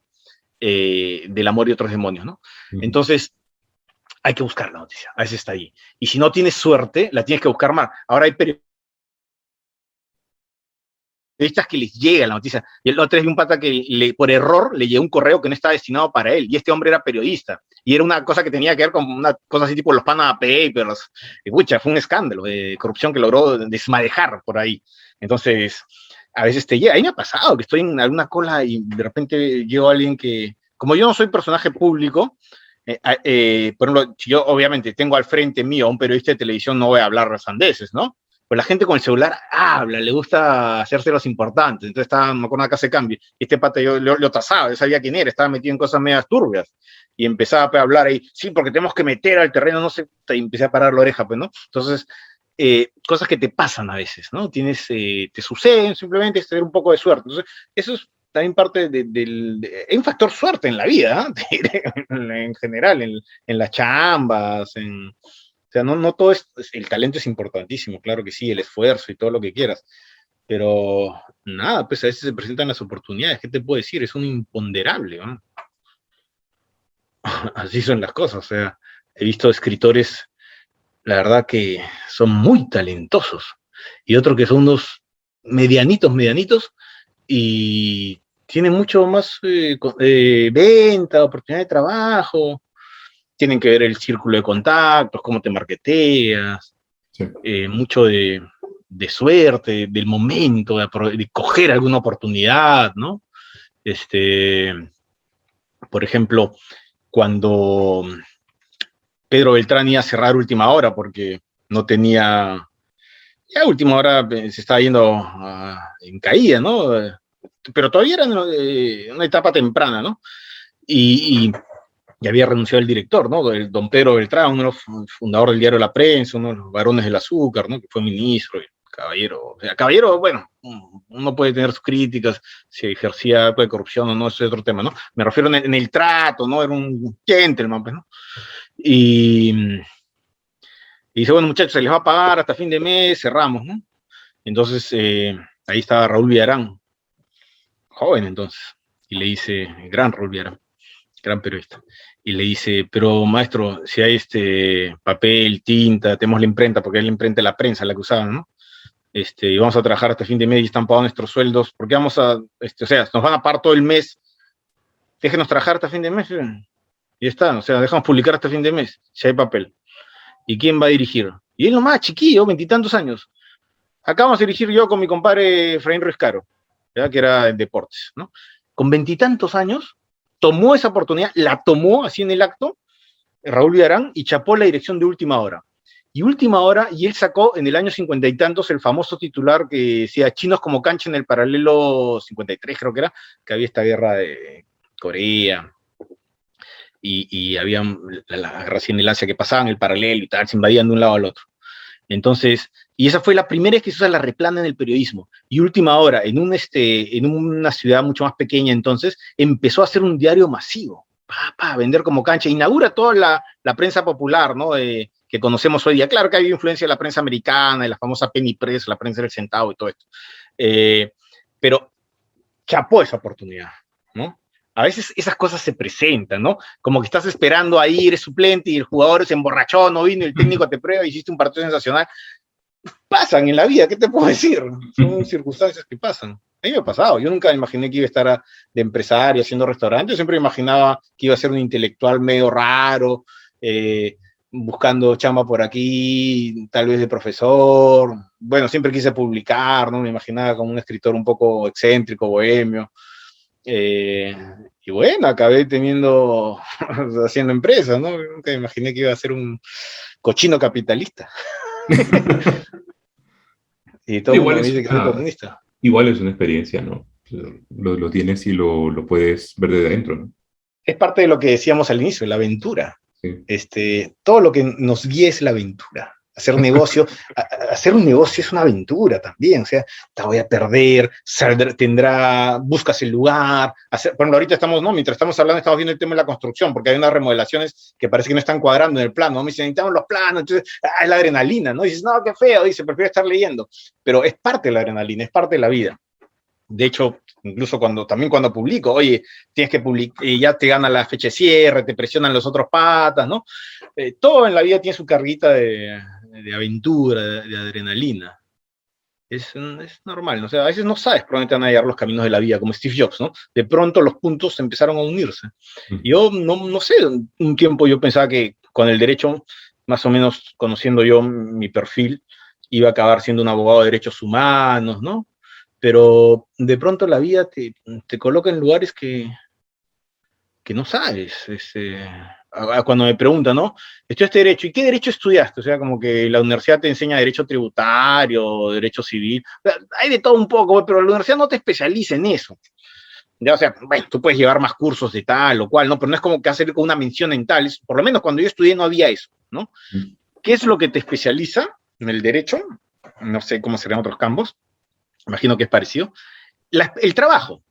Del amor y otros demonios, ¿no? Entonces, hay que buscar la noticia, a veces está ahí. Y si no tienes suerte, la tienes que buscar más. Ahora hay periodistas que les llega la noticia. Y el otro es un pata que por error le llegó un correo que no estaba destinado para él, y este hombre era periodista, y era una cosa que tenía que ver con una cosa así tipo los Panama Papers. Escucha, fue un escándalo de corrupción que logró desmadejar por ahí. Entonces, a veces te llega. A mí me ha pasado que estoy en alguna cola y de repente llegó alguien que, como yo no soy personaje público, por ejemplo, si yo obviamente tengo al frente mío a un periodista de televisión, no voy a hablar sandeces, ¿no? Pues la gente con el celular habla, le gusta hacerse los importantes. Entonces estaba, me acuerdo, acá se cambia. Este pata yo lo tasaba, yo sabía quién era, estaba metido en cosas medias turbias. Y empezaba a hablar ahí, sí, porque tenemos que meter al terreno, no sé, y empecé a parar la oreja, pues, ¿no? Entonces, cosas que te pasan a veces, ¿no? Te suceden, simplemente es tener un poco de suerte. Entonces, eso es también parte hay un factor suerte en la vida, ¿eh? En general, en las chambas, o sea, no todo el talento es importantísimo, claro que sí, el esfuerzo y todo lo que quieras, pero nada, pues a veces se presentan las oportunidades. ¿Qué te puedo decir? Es un imponderable, ¿no? Así son las cosas. O sea, he visto escritores, la verdad, que son muy talentosos, y otros que son unos medianitos, y tienen mucho más venta, oportunidad de trabajo, tienen que ver el círculo de contactos, cómo te marketeas, sí. Mucho de suerte, del momento, de coger alguna oportunidad, ¿no? Por ejemplo, cuando Pedro Beltrán iba a cerrar última hora porque no tenía, ya última hora se estaba yendo en caída, ¿no? Pero todavía era una etapa temprana, ¿no? Y había renunciado el director, ¿no? El don Pedro Beltrán, uno de los fundadores del diario La Prensa, uno de los varones del azúcar, ¿no? Que fue ministro, caballero. O sea, caballero, bueno, uno puede tener sus críticas, si ejercía de corrupción o no, ese es otro tema, ¿no? Me refiero en el trato, ¿no? Era un gentleman, pues, ¿no? Y dice, bueno, muchachos, se les va a pagar hasta fin de mes, cerramos, ¿no? Entonces, ahí estaba Raúl Villarán, joven entonces, y le dice, gran Raúl Villarán, gran periodista, y le dice, pero maestro, si hay papel, tinta, tenemos la imprenta, porque es la imprenta de La Prensa la que usaban, ¿no? Y vamos a trabajar hasta fin de mes y están pagando nuestros sueldos, porque vamos a, o sea, nos van a pagar todo el mes, déjenos trabajar hasta fin de mes, y está, o sea, dejamos publicar hasta fin de mes, si hay papel. ¿Y quién va a dirigir? Y él nomás, chiquillo, 20 y tantos años. Acá vamos a dirigir yo con mi compadre Efraín Ruiz Caro, ¿ya? Que era en deportes, ¿no? Con 20 y tantos años, tomó esa oportunidad, la tomó así en el acto, Raúl Villarán, y chapó la dirección de Última Hora. Y él sacó en el año 50 y tantos el famoso titular que decía chinos como cancha en el paralelo 53, creo que había esta guerra de Corea, y había la guerra en el Asia que pasaban el paralelo y tal, se invadían de un lado al otro. Entonces, y esa fue la primera vez que se usa la replana en el periodismo. Y Última Hora, en una ciudad mucho más pequeña entonces, empezó a hacer un diario masivo, a vender como cancha. Inaugura toda la prensa popular, ¿no? Que conocemos hoy día. Claro que hay influencia de la prensa americana, de la famosa penny press, la prensa del centavo y todo esto. Pero chapó esa oportunidad, ¿no? A veces esas cosas se presentan, ¿no? Como que estás esperando ahí, eres suplente y el jugador se emborrachó, no vino, el técnico te prueba, hiciste un partido sensacional. Pasan en la vida, ¿qué te puedo decir? Son circunstancias que pasan. A mí me ha pasado, yo nunca imaginé que iba a estar de empresario haciendo restaurantes, yo siempre imaginaba que iba a ser un intelectual medio raro, buscando chamba por aquí, tal vez de profesor. Bueno, siempre quise publicar, ¿no? Me imaginaba como un escritor un poco excéntrico, bohemio. Y bueno, acabé haciendo empresas, ¿no? Nunca imaginé que iba a ser un cochino capitalista. Y todo el mundo me dice que soy comunista.
Igual es una experiencia, ¿no? Lo tienes y lo puedes ver de dentro, ¿no?
Es parte de lo que decíamos al inicio, la aventura. Sí. Todo lo que nos guía es la aventura. Hacer negocio, hacer un negocio es una aventura también, o sea, te voy a perder, buscas el lugar, por ejemplo, ahorita estamos, ¿no? Mientras estamos hablando, estamos viendo el tema de la construcción, porque hay unas remodelaciones que parece que no están cuadrando en el plano, ¿no? Me dicen, necesitamos los planos, entonces, es la adrenalina, ¿no? Y dices, no, qué feo, dice, prefiero estar leyendo, pero es parte de la adrenalina, es parte de la vida. De hecho, incluso también cuando publico, oye, tienes que publicar, y ya te gana la fecha de cierre, te presionan los otros patas, ¿no? Todo en la vida tiene su carguita de aventura, de adrenalina. Es normal, ¿no? O sea, a veces no sabes por dónde te van a llegar los caminos de la vida, como Steve Jobs, ¿no? De pronto los puntos empezaron a unirse. Yo no sé, un tiempo yo pensaba que con el derecho, más o menos conociendo yo mi perfil, iba a acabar siendo un abogado de derechos humanos, ¿no? Pero de pronto la vida te coloca en lugares que no sabes. Cuando me preguntan, ¿no? Estudiaste Derecho, ¿y qué Derecho estudiaste? O sea, como que la universidad te enseña Derecho Tributario, Derecho Civil, o sea, hay de todo un poco, pero la universidad no te especializa en eso. Ya, o sea, bueno, tú puedes llevar más cursos de tal o cual, ¿no? Pero no es como que hacer una mención en tal, por lo menos cuando yo estudié no había eso, ¿no? ¿Qué es lo que te especializa en el derecho? No sé cómo serían otros campos, imagino que es parecido. El trabajo.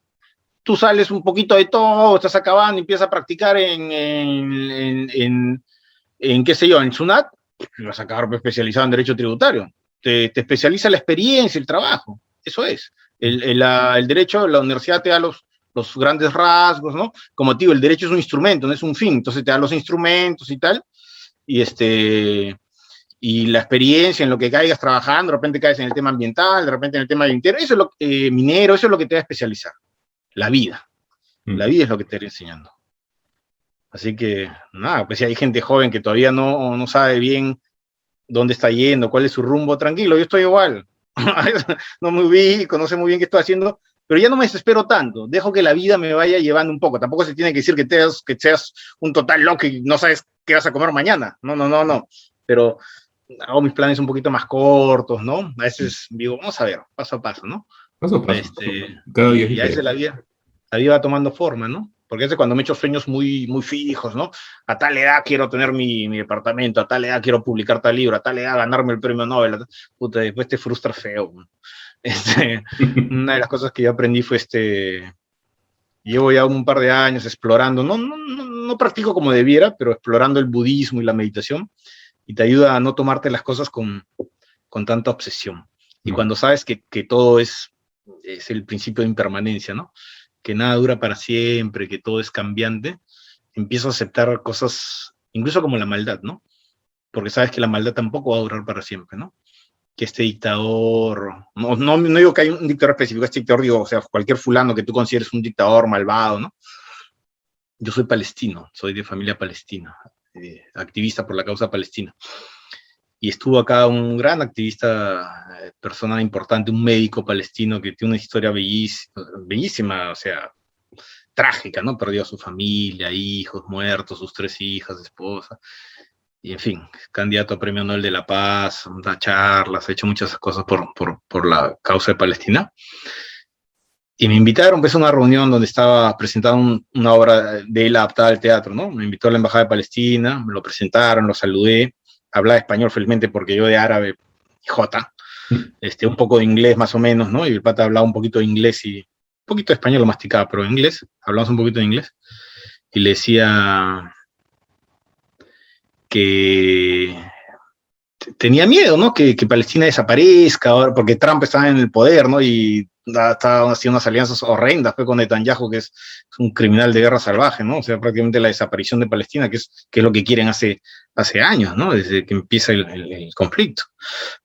Tú sales un poquito de todo, estás acabando, empiezas a practicar en qué sé yo, en SUNAT, vas a acabar especializado en Derecho Tributario. Te especializa la experiencia, el trabajo. Eso es. El derecho, la universidad te da los grandes rasgos, ¿no? Como te digo, el derecho es un instrumento, no es un fin. Entonces te da los instrumentos y tal. Y la experiencia en lo que caigas trabajando, de repente caes en el tema ambiental, de repente en el tema minero, minero, eso es lo que te va a especializar. La vida. La vida es lo que te está enseñando. Así que, nada, pues si hay gente joven que todavía no sabe bien dónde está yendo, cuál es su rumbo, tranquilo, yo estoy igual. No me ubico, no sé muy bien qué estoy haciendo, pero ya no me desespero tanto. Dejo que la vida me vaya llevando un poco. Tampoco se tiene que decir que seas un total loco y no sabes qué vas a comer mañana. No. Pero hago mis planes un poquito más cortos, ¿no? A veces digo, vamos a ver, paso a paso, ¿no?
Paso a paso. Cada día es
y a veces la vida va tomando forma, ¿no? Porque es cuando me echo sueños muy, muy fijos, ¿no? A tal edad quiero tener mi departamento, a tal edad quiero publicar tal libro, a tal edad ganarme el premio Nobel. Puta, después te frustra feo. Una de las cosas que yo aprendí fue llevo ya un par de años explorando, no practico como debiera, pero explorando el budismo y la meditación, y te ayuda a no tomarte las cosas con tanta obsesión. Y cuando sabes que todo es el principio de impermanencia, ¿no? Que nada dura para siempre, que todo es cambiante, empiezo a aceptar cosas, incluso como la maldad, ¿no? Porque sabes que la maldad tampoco va a durar para siempre, ¿no? Que este dictador, no digo que hay un dictador específico, este dictador, digo, o sea, cualquier fulano que tú consideres un dictador malvado, ¿no? Yo soy palestino, soy de familia palestina, activista por la causa palestina. Y estuvo acá un gran activista, persona importante, un médico palestino que tiene una historia bellísima, o sea, trágica, ¿no? Perdió a su familia, hijos muertos, sus 3 hijas, esposa, y en fin, candidato a Premio Nobel de la Paz, da charlas, ha hecho muchas cosas por la causa de Palestina. Y me invitaron pues, a una reunión donde estaba presentando una obra de él adaptada al teatro, ¿no? Me invitó a la Embajada de Palestina, me lo presentaron, lo saludé, hablaba español felizmente porque yo de árabe, jota, un poco de inglés más o menos, ¿no? Y el pata hablaba un poquito de inglés y un poquito de español lo masticaba, pero inglés, hablamos un poquito de inglés. Y le decía que tenía miedo, ¿no? Que Palestina desaparezca, ahora, porque Trump estaba en el poder, ¿no? Y estaba haciendo unas alianzas horrendas pues, con Netanyahu, que es un criminal de guerra salvaje, ¿no? O sea, prácticamente la desaparición de Palestina, que es lo que quieren hace años, ¿no? Desde que empieza el conflicto.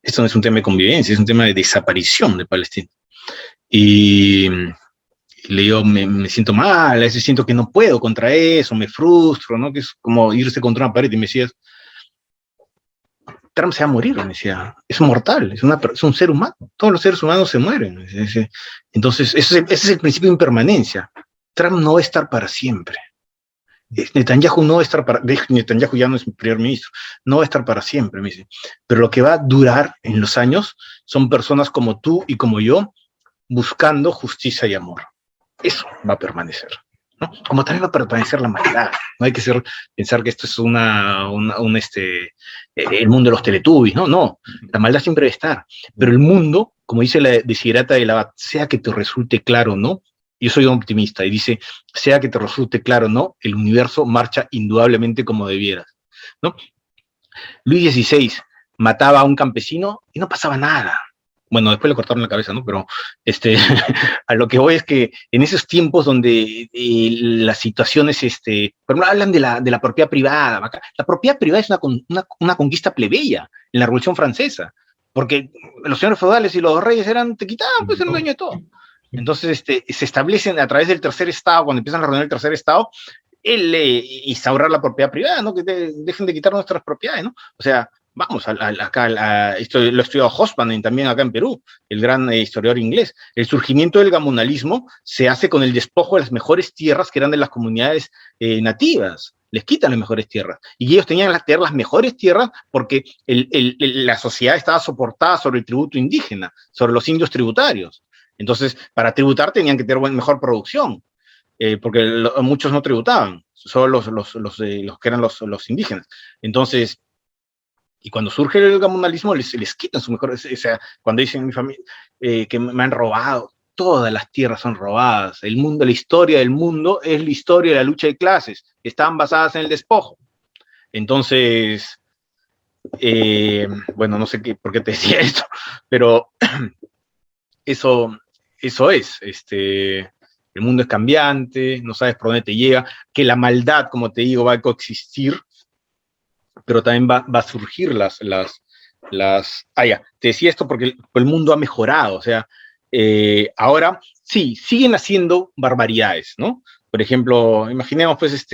Esto no es un tema de convivencia, es un tema de desaparición de Palestina. Y le digo, me siento mal, a veces siento que no puedo contra eso, me frustro, ¿no? Que es como irse contra una pared y me decías, Trump se va a morir, me decía, es mortal, es un ser humano, todos los seres humanos se mueren. Entonces, ese es el principio de impermanencia. Trump no va a estar para siempre. Netanyahu no va a estar Netanyahu ya no es primer ministro, no va a estar para siempre, me dice. Pero lo que va a durar en los años son personas como tú y como yo buscando justicia y amor. Eso va a permanecer. ¿no? Como también va a permanecer la maldad. No hay que pensar que esto es el mundo de los Teletubbies, ¿no? No, la maldad siempre debe estar. Pero el mundo, como dice la Desiderata de Labat, sea que te resulte claro o no, yo soy un optimista, y dice, sea que te resulte claro o no, el universo marcha indudablemente como debieras, ¿no? Luis XVI mataba a un campesino y no pasaba nada. Bueno, después le cortaron la cabeza, ¿no? Pero a lo que voy es que en esos tiempos donde las situaciones, pero hablan de la propiedad privada. La propiedad privada es una conquista plebeya en la Revolución Francesa, porque los señores feudales y los reyes te quitaban, pues eran dueños de todo. Entonces se establecen a través del tercer estado, cuando empiezan a reunir el tercer estado, instaurar la propiedad privada, ¿no? Que dejen de quitar nuestras propiedades, ¿no? O sea, vamos, esto lo ha estudiado Hobsbawm también acá en Perú, el gran historiador inglés. El surgimiento del gamonalismo se hace con el despojo de las mejores tierras que eran de las comunidades nativas. Les quitan las mejores tierras. Y ellos tenían que tener las mejores tierras porque la sociedad estaba soportada sobre el tributo indígena, sobre los indios tributarios. Entonces, para tributar tenían que tener mejor producción. Porque muchos no tributaban, solo los que eran los indígenas. Entonces, y cuando surge el gamonalismo, les quitan su mejor, o sea, cuando dicen mi familia que me han robado, todas las tierras son robadas. El mundo, la historia del mundo es la historia de la lucha de clases, que estaban basadas en el despojo. Entonces, bueno, no sé por qué te decía esto, pero eso es, el mundo es cambiante, no sabes por dónde te llega, que la maldad, como te digo, va a coexistir, pero también va a surgir ya, te decía esto porque el mundo ha mejorado, o sea, ahora sí, siguen haciendo barbaridades, ¿no? Por ejemplo, imaginemos pues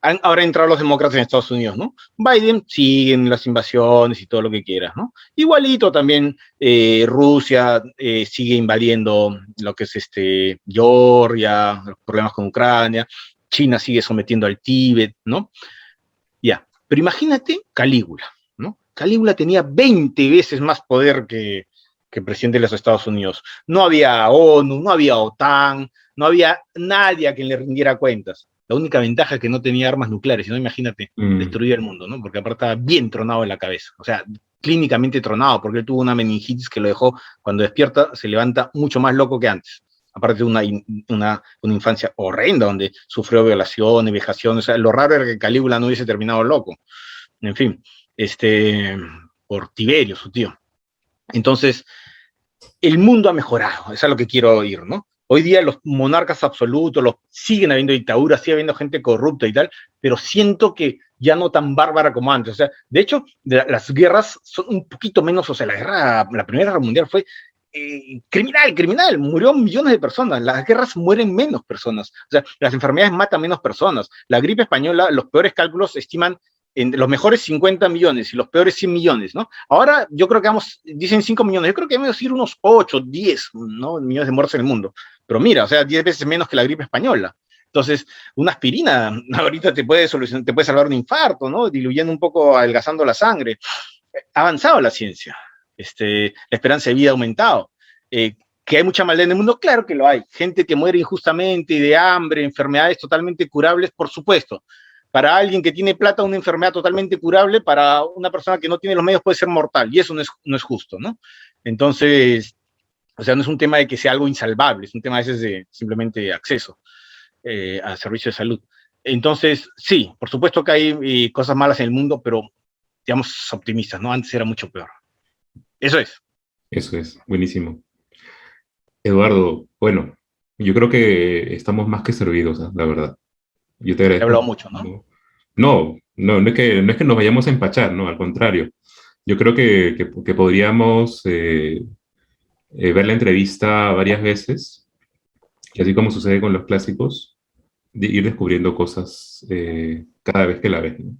ahora han entrado los demócratas en Estados Unidos, ¿no? Biden sigue en las invasiones y todo lo que quieras, ¿no? Igualito también Rusia sigue invadiendo lo que es Georgia, los problemas con Ucrania, China sigue sometiendo al Tíbet, ¿no? Ya, pero imagínate Calígula, ¿no? Calígula tenía 20 veces más poder que el presidente de los Estados Unidos. No había ONU, no había OTAN, no había nadie a quien le rindiera cuentas. La única ventaja es que no tenía armas nucleares, si no, imagínate, destruir el mundo, ¿no? Porque aparte estaba bien tronado en la cabeza, o sea, clínicamente tronado, porque él tuvo una meningitis que lo dejó, cuando despierta, se levanta mucho más loco que antes. Aparte de una infancia horrenda, donde sufrió violaciones, vejaciones, o sea, lo raro era que Calígula no hubiese terminado loco. En fin, por Tiberio, su tío. Entonces, el mundo ha mejorado, es a lo que quiero oír, ¿no? Hoy día los monarcas absolutos, siguen habiendo dictaduras, sigue habiendo gente corrupta y tal, pero siento que ya no tan bárbara como antes. O sea, de hecho, las guerras son un poquito menos, o sea, la Primera Guerra Mundial fue criminal, murió millones de personas, las guerras mueren menos personas, o sea, las enfermedades matan menos personas. La gripe española, los peores cálculos estiman en los mejores 50 millones y los peores 100 millones, ¿no? Ahora yo creo que dicen 5 millones, yo creo que vamos a ir unos 8, 10, ¿no? Millones de muertos en el mundo. Pero mira, o sea, 10 veces menos que la gripe española. Entonces, una aspirina ahorita te puede salvar un infarto, ¿no? Diluyendo un poco, adelgazando la sangre. Ha avanzado la ciencia. La esperanza de vida ha aumentado. ¿Que hay mucha maldad en el mundo? Claro que lo hay. Gente que muere injustamente y de hambre, enfermedades totalmente curables, por supuesto. Para alguien que tiene plata, una enfermedad totalmente curable, para una persona que no tiene los medios puede ser mortal, y eso no es justo, ¿no? Entonces, o sea, no es un tema de que sea algo insalvable, es un tema a veces de simplemente acceso a servicios de salud. Entonces, sí, por supuesto que hay cosas malas en el mundo, pero digamos optimistas, ¿no? Antes era mucho peor. Eso es.
Eso es, buenísimo. Eduardo, bueno, yo creo que estamos más que servidos, la verdad. Yo te
He
agradezco.
hablado mucho, ¿no?
No es que nos vayamos a empachar, no, al contrario. Yo creo que podríamos ver la entrevista varias veces, y así como sucede con los clásicos, ir descubriendo cosas cada vez que la ves, ¿no?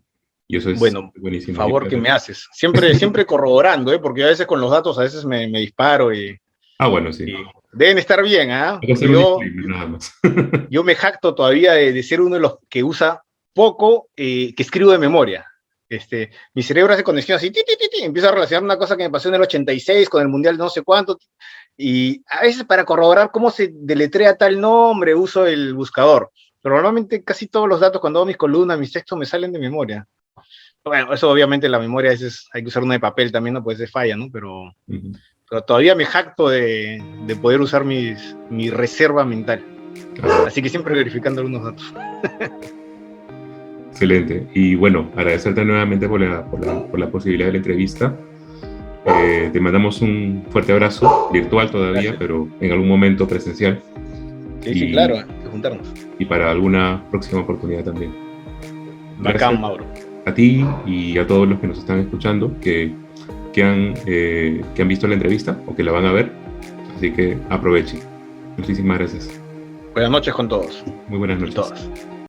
Y eso es
bueno,
buenísimo.
Favor que me haces. Siempre corroborando, porque a veces con los datos a veces me disparo y...
Bueno, sí.
Y deben estar bien, ¿ah?
Hay que hacer un disclaimer, nada más.
Yo me jacto todavía de ser uno de los que usa poco, que escribo de memoria. Mi cerebro hace conexión así, empiezo a relacionar una cosa que me pasó en el 86 con el Mundial de no sé cuánto, Y a veces para corroborar cómo se deletrea tal nombre, uso el buscador. Pero normalmente casi todos los datos cuando hago mis columnas, mis textos, me salen de memoria. Bueno, eso obviamente la memoria a veces hay que usar una de papel también, no puede ser falla, ¿no? Pero todavía me jacto de poder usar mi reserva mental. Así que siempre verificando algunos datos.
Excelente. Y bueno, agradecerte nuevamente por la posibilidad de la entrevista. Te mandamos un fuerte abrazo, virtual todavía, gracias, pero en algún momento presencial.
Sí, claro, hay que juntarnos.
Y para alguna próxima oportunidad también.
Bacán, Mauro.
A ti y a todos los que nos están escuchando, que han visto la entrevista o que la van a ver. Así que aprovechen. Muchísimas gracias.
Buenas noches con todos.
Muy buenas noches.